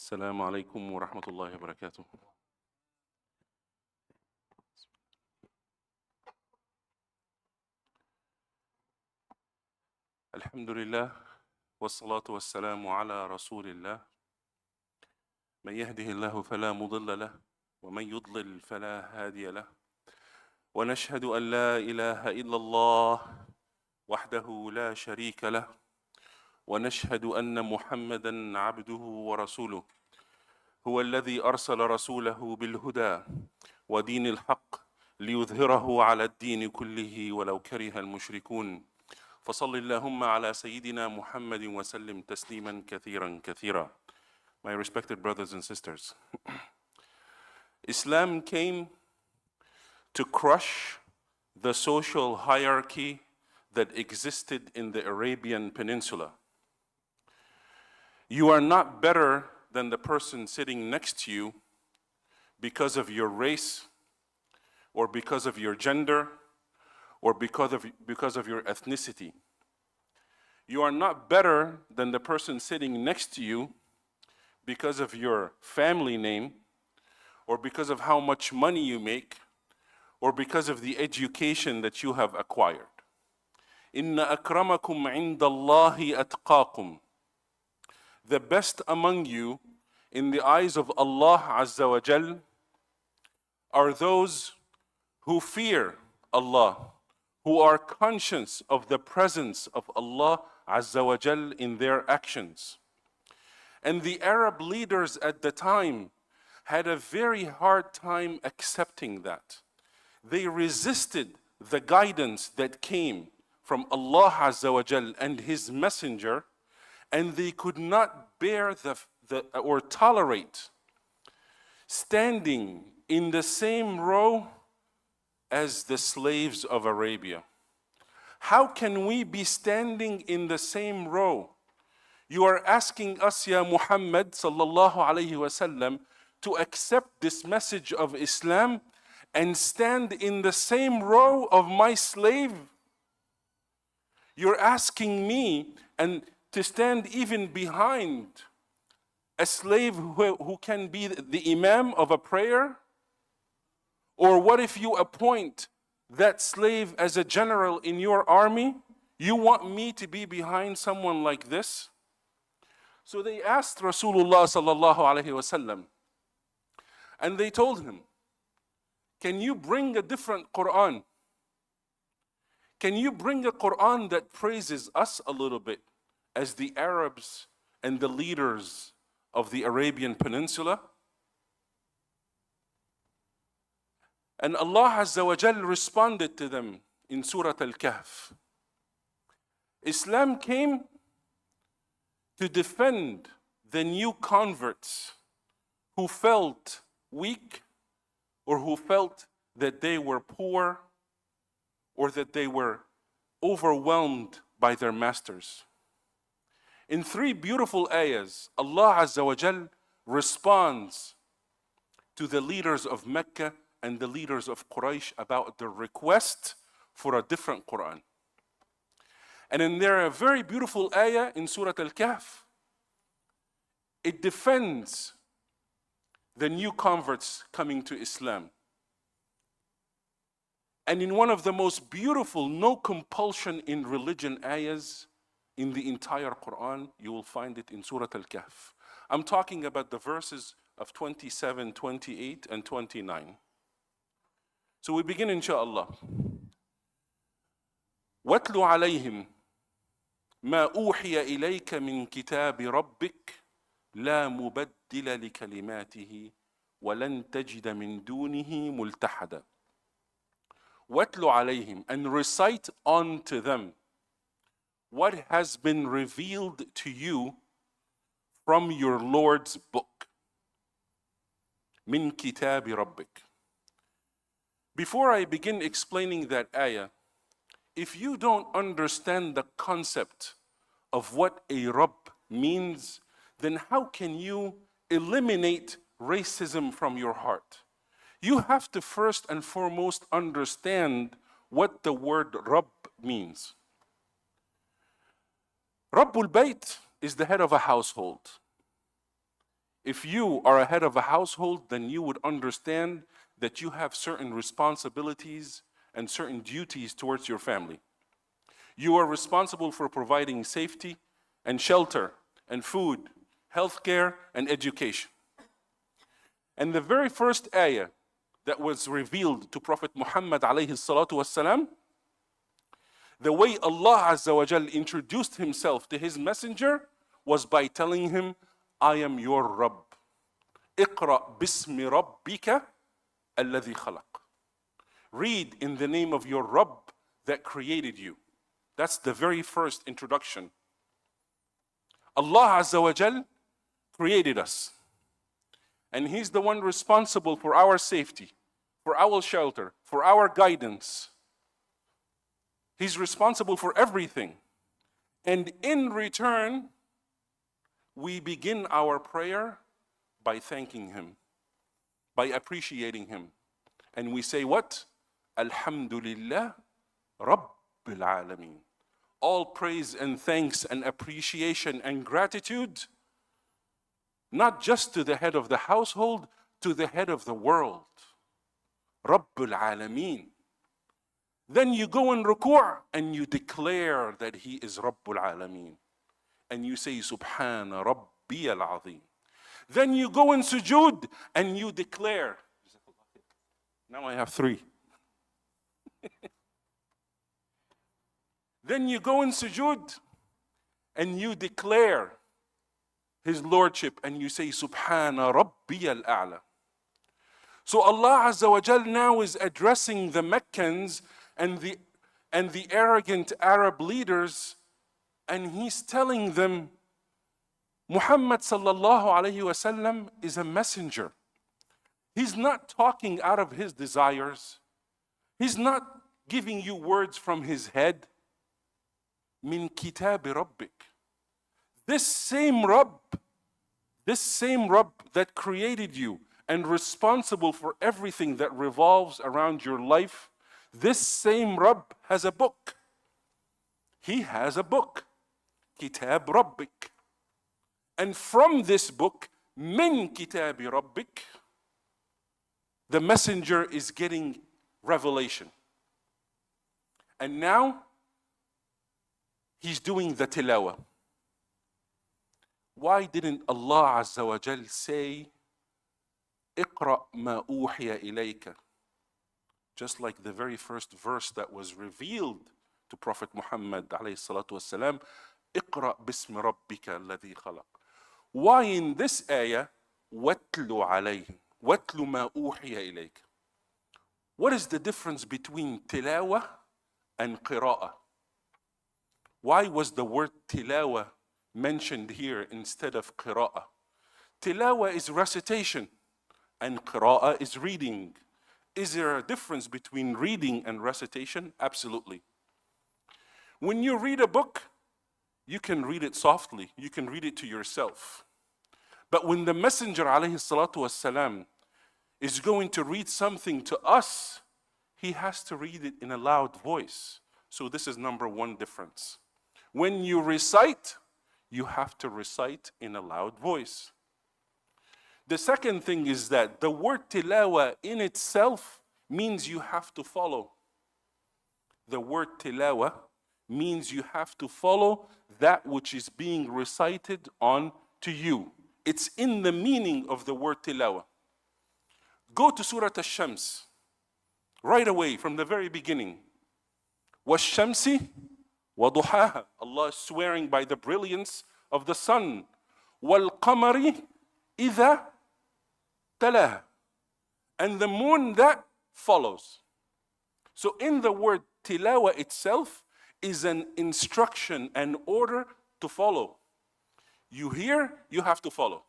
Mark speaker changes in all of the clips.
Speaker 1: السلام عليكم ورحمة الله وبركاته. الحمد لله والصلاة والسلام على رسول الله من يهده الله فلا مضل له ومن يضلل فلا هادي له ونشهد أن لا إله إلا الله وحده لا شريك له ونشهد أن محمدًا عبده ورسوله هو الذي أرسل رسوله بالهدى ودين الحق ليظهره على الدين كله ولو كره المشركون فصل اللهم على سيدنا محمد وسلم تسليما كثيرا كثيرا. My respected brothers and sisters, Islam came to crush the social hierarchy that existed in the Arabian Peninsula. You are not better than the person sitting next to you because of your race or because of your gender or because of your ethnicity. You are not better than the person sitting next to you because of your family name or because of how much money you make or because of the education that you have acquired. Inna akramakum indallahi atqakum. The best among you in the eyes of Allah Azza wa Jal are those who fear Allah, who are conscious of the presence of Allah Azza wa Jal in their actions. And the Arab leaders at the time had a very hard time accepting that. They resisted the guidance that came from Allah Azza wa Jal and His Messenger, and they could not bear or tolerate standing in the same row as the slaves of Arabia. How can we be standing in the same row? You are asking us, Ya Muhammad sallallahu alayhi wasallam, to accept this message of Islam and stand in the same row of my slave? You're asking me and to stand even behind a slave who can be the imam of a prayer? Or what if you appoint that slave as a general in your army? You want me to be behind someone like this? So they asked Rasulullah sallallahu alaihi wasallam, and they told him, can you bring a different Quran? Can you bring a Quran that praises us a little bit as the Arabs and the leaders of the Arabian Peninsula? And Allah Azza wa Jal responded to them in Surah Al-Kahf. Islam came to defend the new converts who felt weak or who felt that they were poor or that they were overwhelmed by their masters. In 3 beautiful ayahs, Allah Azza wa Jal responds to the leaders of Mecca and the leaders of Quraysh about their request for a different Quran. And in there, a very beautiful ayah in Surah Al-Kahf, it defends the new converts coming to Islam. And in one of the most beautiful, no compulsion in religion ayahs in the entire Quran, you will find it in Surah Al-Kahf. I'm talking about the verses of 27, 28, and 29. So we begin, inshallah. وَاتْلُ عَلَيْهِمْ مَا أُوحِيَ إِلَيْكَ مِنْ كِتَابِ رَبِّكَ لَا مُبَدِّلَ لِكَلِمَاتِهِ وَلَنْ تَجِدَ مِنْ دُونِهِ مُلْتَحَدًا. وَاتْلُ عَلَيْهِمْ, and recite unto them what has been revealed to you from your Lord's book. مِنْ كِتَابِ رَبِّكَ. Before I begin explaining that ayah, if you don't understand the concept of what a Rabb means, then how can you eliminate racism from your heart? You have to first and foremost understand what the word Rabb means. Rabbul Bayt is the head of a household. If you are a head of a household, then you would understand that you have certain responsibilities and certain duties towards your family. You are responsible for providing safety and shelter and food, healthcare and education. And the very first ayah that was revealed to Prophet Muhammad alayhi salatu wasalam, the way Allah Azza wa Jal introduced himself to his messenger was by telling him, I am your Rabb. اقرأ باسم ربك الذي خلق. Read in the name of your Rabb that created you. That's the very first introduction. Allah Azza wa Jal created us. And He's the one responsible for our safety, for our shelter, for our guidance. He's responsible for everything. And in return, we begin our prayer by thanking Him, by appreciating Him. And we say what? Alhamdulillah Rabbil Alameen. All praise and thanks and appreciation and gratitude, not just to the head of the household, to the head of the world. Rabbil Alameen. Then you go in ruku' and you declare that He is Rabbul Alameen. And you say, Subhana Rabbi al-Azim. Then you go in sujood and you declare. Now I have 3. Then you go in sujood and you declare His Lordship and you say, Subhana Rabbi al-A'la. So Allah Azza wa Jal now is addressing the Meccans and the arrogant Arab leaders, and He's telling them, Muhammad sallallahu alayhi wa sallam is a messenger. He's not talking out of his desires. He's not giving you words from his head. Min kitabi rabbik. This same Rabb that created you and responsible for everything that revolves around your life, this same Rabb has a book. He has a book. Kitab Rabbik. And from this book, min kitabi Rabbik, the messenger is getting revelation. And now, he's doing the tilawah. Why didn't Allah Azza wa Jal say, اقرأ ما أوحي إليك? Just like the very first verse that was revealed to Prophet Muhammad alayhi salatu wasalam, اقرأ باسم ربك الذي خلق. Why in this ayah, وَاتْلُ عَلَيْهِمْ وَاتْلُ مَا أُوحِيَ إِلَيْكَ? What is the difference between tilawah and qira'ah? Why was the word tilawah mentioned here instead of qira'ah? Tilawah is recitation and qira'ah is reading. Is there a difference between reading and recitation? Absolutely. When you read a book, you can read it softly. You can read it to yourself. But when the Messenger alayhi salatu wasalam is going to read something to us, he has to read it in a loud voice. So this is number one difference. When you recite, you have to recite in a loud voice. The second thing is that the word tilawah in itself means you have to follow. The word tilawah means you have to follow that which is being recited on to you. It's in the meaning of the word tilawah. Go to Surah Ash-Shams right away from the very beginning. وَالشَّمْسِ وَضُحَاهَا. Allah is swearing by the brilliance of the sun. وَالْقَمَرِ إِذَا تَلَاهَا. And the moon that follows. So in the word tilawah itself is an instruction, an order to follow. You hear, you have to follow.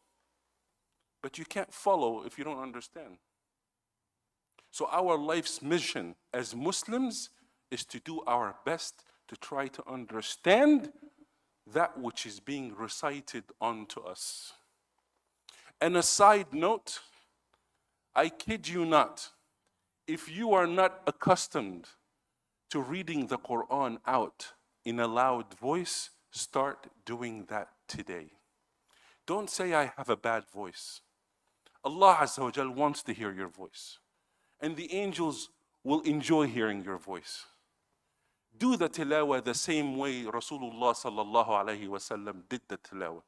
Speaker 1: But you can't follow if you don't understand. So our life's mission as Muslims is to do our best to try to understand that which is being recited unto us. And a side note, I kid you not, if you are not accustomed to reading the Quran out in a loud voice, start doing that today. Don't say I have a bad voice. Allah Azza wa Jal wants to hear your voice. And the angels will enjoy hearing your voice. Do the tilawah the same way Rasulullah sallallahu alayhi wa sallam did the tilawah.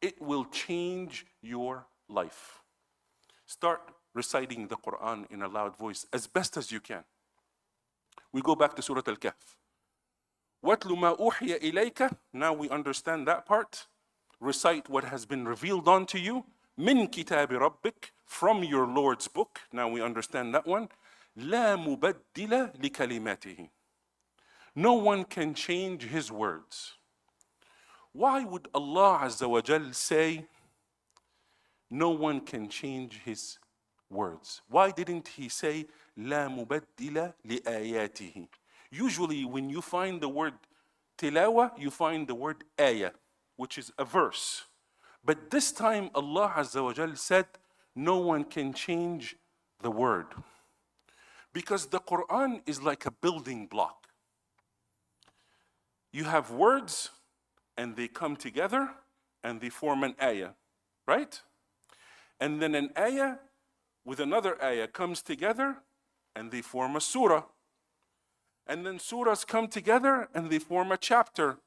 Speaker 1: It will change your life. Start reciting the Quran in a loud voice as best as you can. We go back to Surah Al-Kahf. وَاتْلُ مَا أُوحِيَ إِلَيْكَ. Now we understand that part. Recite what has been revealed unto you. مِنْ كِتَابِ رَبِّكَ. From your Lord's book. Now we understand that one. لَا مُبَدِّلَ لِكَلِمَاتِهِ. No one can change his words. Why would Allah Azza wa Jal say no one can change his words? Why didn't he say لا مبدل لآياته? Usually when you find the word tilawa, you find the word ayah, which is a verse. But this time Allah Azza wa Jal said no one can change the word. Because the Quran is like a building block. You have words and they come together and they form an ayah, right? And then an ayah with another ayah comes together and they form a surah. And then surahs come together and they form a chapter.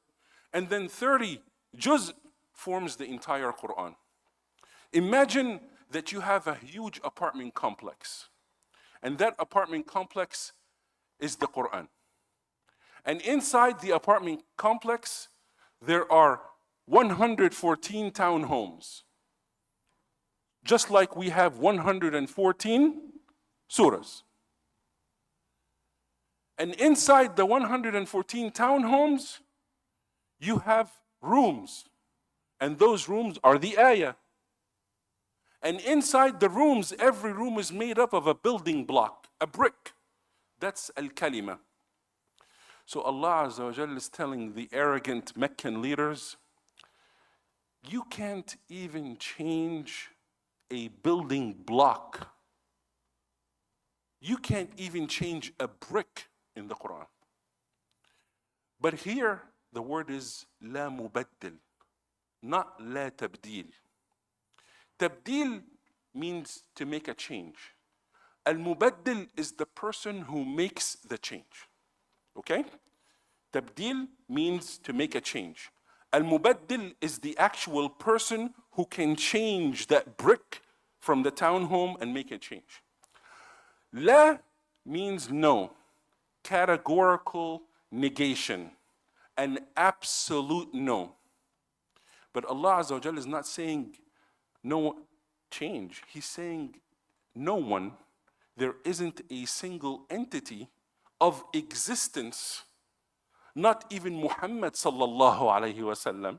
Speaker 1: And then 30 juz forms the entire Quran. Imagine that you have a huge apartment complex. And that apartment complex is the Quran. And inside the apartment complex, there are 114 townhomes. Just like we have 114 surahs. And inside the 114 townhomes, you have rooms. And those rooms are the ayah. And inside the rooms, every room is made up of a building block, a brick. That's al-kalima. So Allah Azza wa Jalla is telling the arrogant Meccan leaders, you can't even change a building block. You can't even change a brick in the Quran. But here, the word is la mubaddil, not la tabdil. Tabdil means to make a change. Al-mubaddil is the person who makes the change. Okay? Tabdil means to make a change. Al-mubaddil is the actual person who can change that brick from the townhome and make a change. La means no, categorical negation, an absolute no. But Allah Azza wa Jalla is not saying no change. He's saying no one, there isn't a single entity of existence, not even Muhammad sallallahu alayhi wasallam,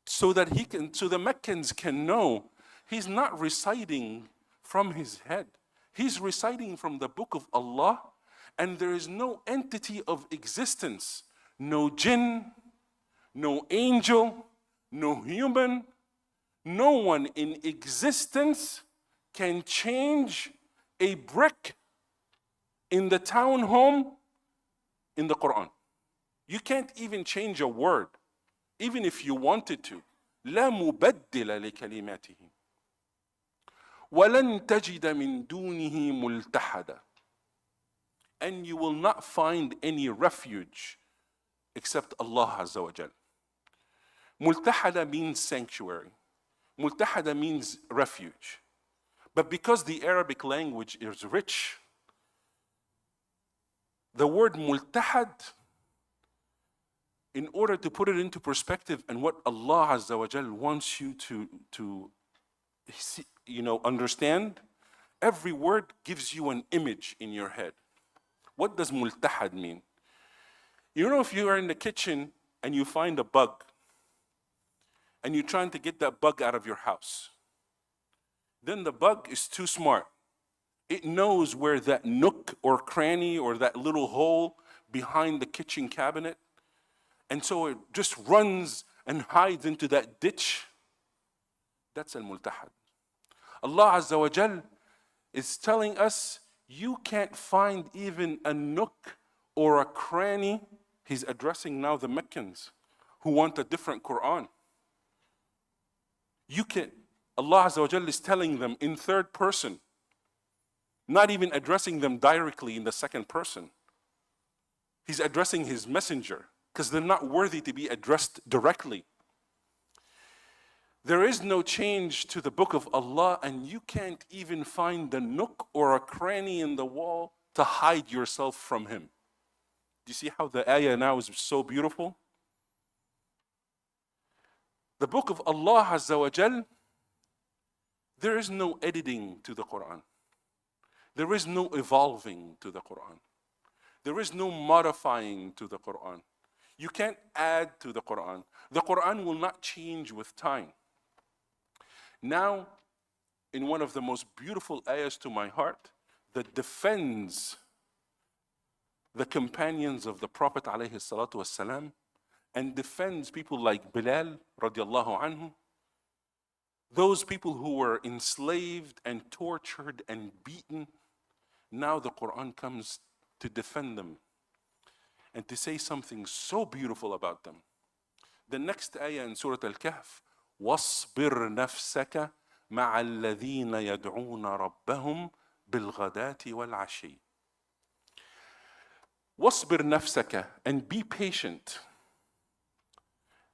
Speaker 1: so the Meccans can know he's not reciting from his head. He's reciting from the book of Allah, and there is no entity of existence, no jinn, no angel, no human, no one in existence can change a brick in the townhome in the Quran. You can't even change a word, even if you wanted to. لا مبدل لكلماته ولن تجد من دونه ملتحدا. And you will not find any refuge except Allah Azza wa Jal. Multahada means sanctuary. Multahada means refuge. But because the Arabic language is rich, the word multahad, in order to put it into perspective and what Allah Azza wa Jal wants you to understand, every word gives you an image in your head. What does multahad mean? You know, if you are in the kitchen and you find a bug, and you're trying to get that bug out of your house, then the bug is too smart. It knows where that nook or cranny or that little hole behind the kitchen cabinet, and so it just runs and hides into that ditch. That's al-multahad. Allah Azza wa Jal is telling us you can't find even a nook or a cranny. He's addressing now the Meccans who want a different Quran. You can, Allah Azza wa Jalla is telling them in third person, not even addressing them directly in the second person. He's addressing His messenger because they're not worthy to be addressed directly. There is no change to the book of Allah, and you can't even find a nook or a cranny in the wall to hide yourself from Him. Do you see how the ayah now is so beautiful? The book of Allah Azza wa Jal, there is no editing to the Quran. There is no evolving to the Quran. There is no modifying to the Quran. You can't add to the Quran. The Quran will not change with time. Now, in one of the most beautiful ayahs to my heart, that defends the companions of the Prophet alayhi salatu wasalam, and defends people like Bilal radiallahu anhu, those people who were enslaved and tortured and beaten. Now the Quran comes to defend them and to say something so beautiful about them. The next ayah in Surah Al-Kahf, وَاصْبِرْ نَفْسَكَ مَعَ الَّذِينَ يَدْعُونَ رَبَّهُمْ بِالْغَدَاةِ وَالْعَشِيِّ. وَاصْبِرْ نَفْسَكَ, and be patient.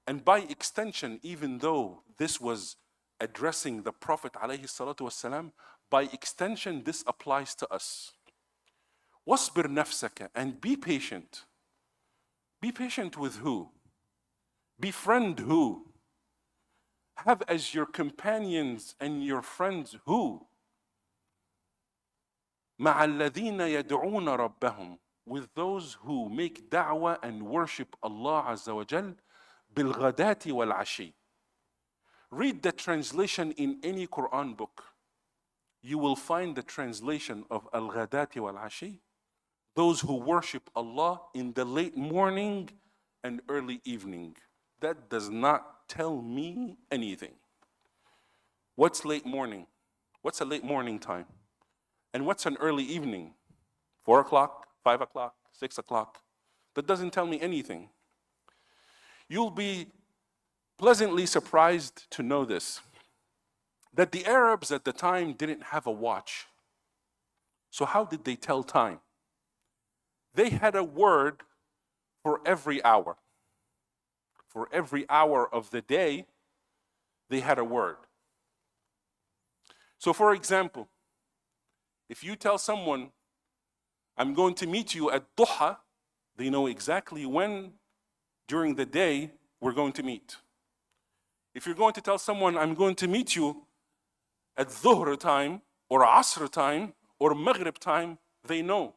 Speaker 1: And by extension, even though this was addressing the Prophet alayhi salatu wasalam, by extension this applies to us. وَاصْبِرْ نَفْسَكَ, and be patient. Be patient with who? Befriend who? Have as your companions and your friends who? مَعَ الَّذِينَ يَدْعُونَ رَبَّهُمْ, with those who make da'wah and worship Allah Azza wa Jal بِالْغَدَاةِ وَالْعَشِيِّ. Read the translation in any Quran book. You will find the translation of Al-Ghadati wal-Ashi, those who worship Allah in the late morning and early evening. That does not tell me anything. What's late morning? What's a late morning time? And what's an early evening? 4 o'clock, 5 o'clock, 6 o'clock? That doesn't tell me anything. You'll be pleasantly surprised to know this, that the Arabs at the time didn't have a watch. So how did they tell time? They had a word for every hour. For every hour of the day, they had a word. So for example, if you tell someone, I'm going to meet you at duha, they know exactly when during the day we're going to meet. If you're going to tell someone, I'm going to meet you at dhuhr time, or asr time, or maghrib time, they know.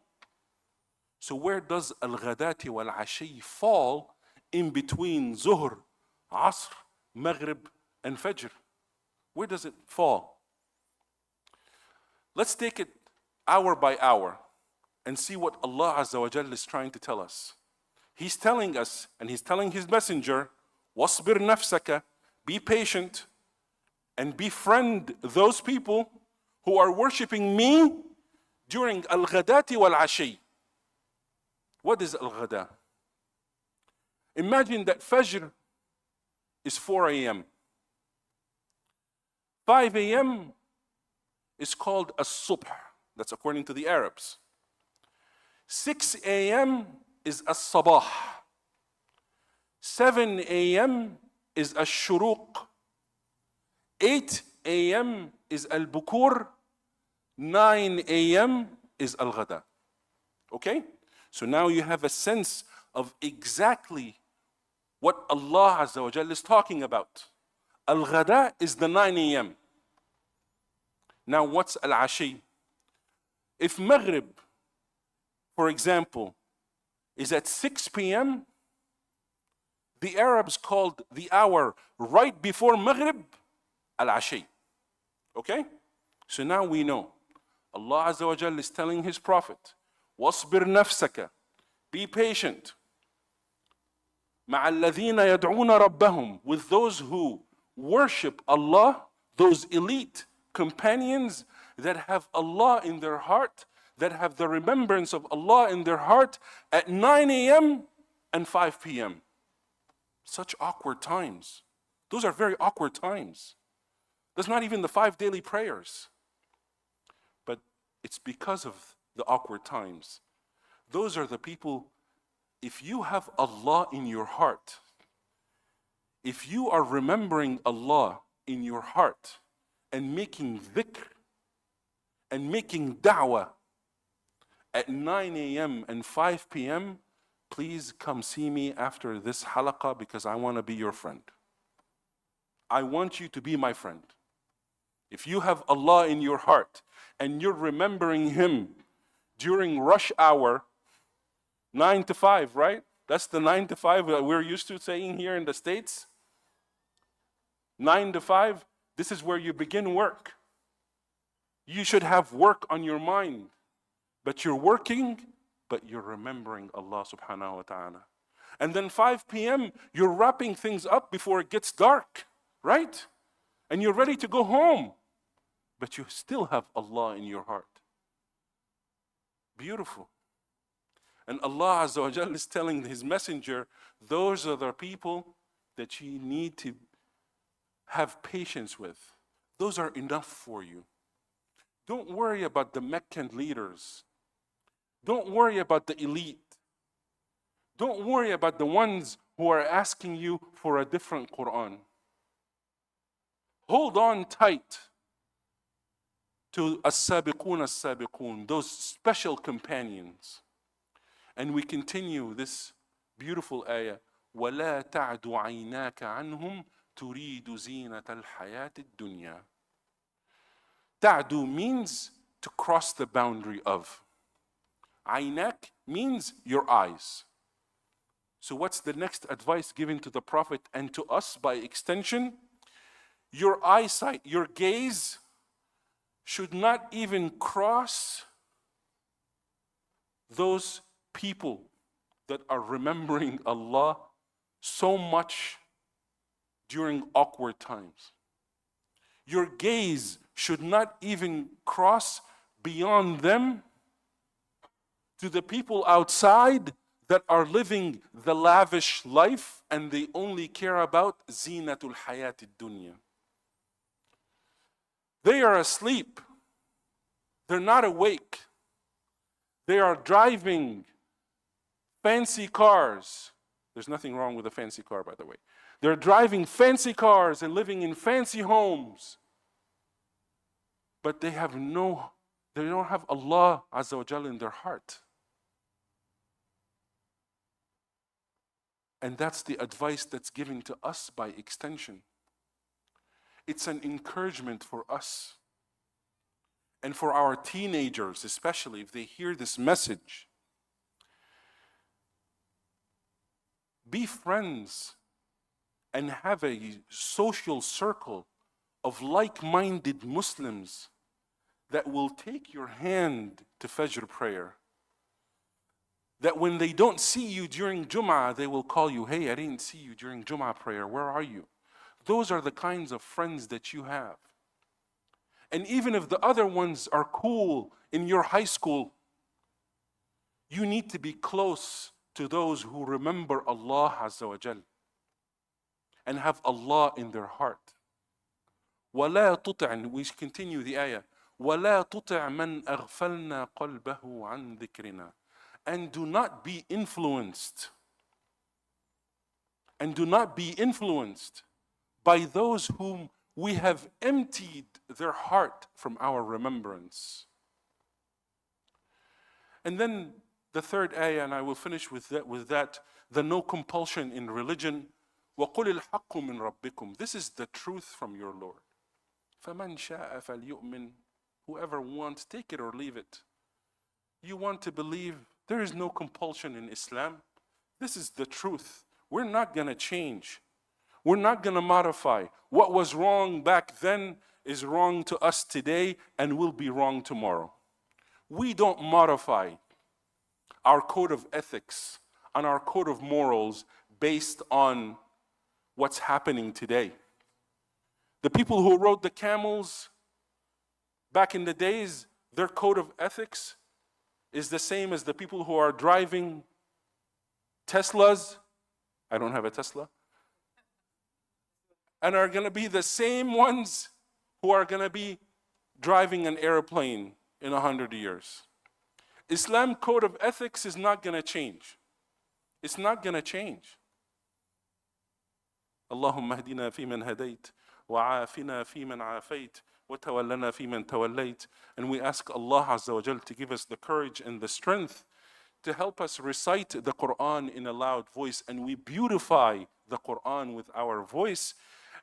Speaker 1: So where does al-ghadati wal-ashi fall in between zuhr, asr, maghrib, and fajr? Where does it fall? Let's take it hour by hour and see what Allah Azza wa Jalla is trying to tell us. He's telling us, and He's telling His messenger, وَاصْبِرْ نَفْسَكَ, be patient and befriend those people who are worshiping me during al-ghadati wal-ashi. What is al-ghada? Imagine that Fajr is 4 a.m. 5 a.m. is called as-subh. That's according to the Arabs. 6 a.m. is as-sabah. 7 a.m. is ash-shuruq. 8 a.m. is al-bukur. 9 a.m. is al-ghada. Okay? So now you have a sense of exactly what Allah Azza wa Jalla is talking about. Al-ghada is the 9 a.m. Now what's al-ashi? If maghrib, for example, is at 6 p.m., the Arabs called the hour right before maghrib al-ashi. Okay? So now we know. Allah Azza wa Jalla is telling His Prophet, وَاصْبِرْ نَفْسَكَ, be patient. مَعَ الَّذِينَ يَدْعُونَ رَبَّهُمْ, with those who worship Allah, those elite companions that have Allah in their heart, that have the remembrance of Allah in their heart at 9 a.m. and 5 p.m. Such awkward times. Those are very awkward times. That's not even the 5 daily prayers. But it's because of the awkward times. Those are the people, if you have Allah in your heart, if you are remembering Allah in your heart and making dhikr and making da'wah at 9 a.m. and 5 p.m., please come see me after this halaqah because I want to be your friend. I want you to be my friend. If you have Allah in your heart and you're remembering Him during rush hour, 9 to 5, right? That's the 9 to 5 that we're used to saying here in the States. 9 to 5, this is where you begin work. You should have work on your mind, but you're working, but you're remembering Allah subhanahu wa ta'ala. And then 5 p.m., you're wrapping things up before it gets dark, right? And you're ready to go home, but you still have Allah in your heart. Beautiful. And Allah Azza wa Jal is telling His messenger, those are the people that you need to have patience with. Those are enough for you. Don't worry about the Meccan leaders. Don't worry about the elite. Don't worry about the ones who are asking you for a different Quran. Hold on tight to as-sabiqun as-sabiqun, those special companions. And we continue this beautiful ayah. وَلَا تَعْدُ عَيْنَاكَ عَنْهُمْ تُرِيدُ زِينَةَ الْحَيَاةِ الدُّنْيَا. Ta'du means to cross the boundary of. Aynak means your eyes. So what's the next advice given to the Prophet and to us by extension? Your eyesight, your gaze should not even cross those people that are remembering Allah so much during awkward times. Your gaze should not even cross beyond them to the people outside that are living the lavish life and they only care about zinatul hayatid dunya. They are asleep. They're not awake. They are driving fancy cars. There's nothing wrong with a fancy car, by the way. They're driving fancy cars and living in fancy homes. But they don't have Allah Azza wa Jalla in their heart. And that's the advice that's given to us by extension. It's an encouragement for us. And for our teenagers, especially if they hear this message. Be friends and have a social circle of like-minded Muslims that will take your hand to Fajr prayer. That when they don't see you during Jum'ah, they will call you, hey, I didn't see you during Jum'ah prayer, where are you? Those are the kinds of friends that you have. And even if the other ones are cool in your high school, you need to be close to those who remember Allah Azza wa Jal and have Allah in their heart. وَلَا تُطِعْ, we continue the ayah, وَلَا تُطِعْ مَنْ أَغْفَلْنَا قَلْبَهُ عَنْ ذِكْرِنَا. And do not be influenced. And do not be influenced by those whom we have emptied their heart from our remembrance. And then the third ayah, and I will finish with that, the no compulsion in religion. وَقُلِ الْحَقُّ مِنْ رَبِّكُمْ. This is the truth from your Lord. فَمَنْ شَاءَ فَلْيُؤْمِنْ. Whoever wants, take it or leave it. You want to believe, there is no compulsion in Islam. This is the truth. We're not going to change. We're not going to modify. What was wrong back then is wrong to us today and will be wrong tomorrow. We don't modify our code of ethics and our code of morals based on what's happening today. The people who rode the camels back in the days, their code of ethics is the same as the people who are driving Teslas. I don't have a Tesla. And are going to be the same ones who are going to be driving an airplane in 100 years. Islam code of ethics is not going to change. It's not going to change. اللهم اهدنا فيمن هديت وعافنا فيمن عافيت وتولنا فيمن توليت. And we ask Allah Azza wa Jal to give us the courage and the strength to help us recite the Quran in a loud voice, and we beautify the Quran with our voice.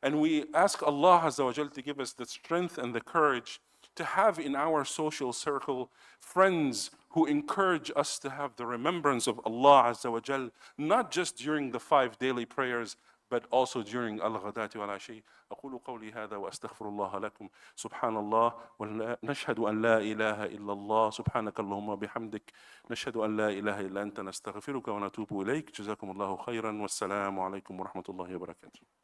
Speaker 1: And we ask Allah Azza wa Jal to give us the strength and the courage to have in our social circle friends who encourage us to have the remembrance of Allah Azza wa Jal, not just during the 5 daily prayers, but also during al-ghadati wal-ashi. أقول قولي هذا وأستغفر الله لكم. سبحان الله ونشهد أن لا إله إلا الله سبحانك اللهم وبحمدك نشهد أن لا إله إلا أنت نستغفرك ونتوب إليك. جزاكم الله خيرا والسلام عليكم ورحمة الله وبركاته.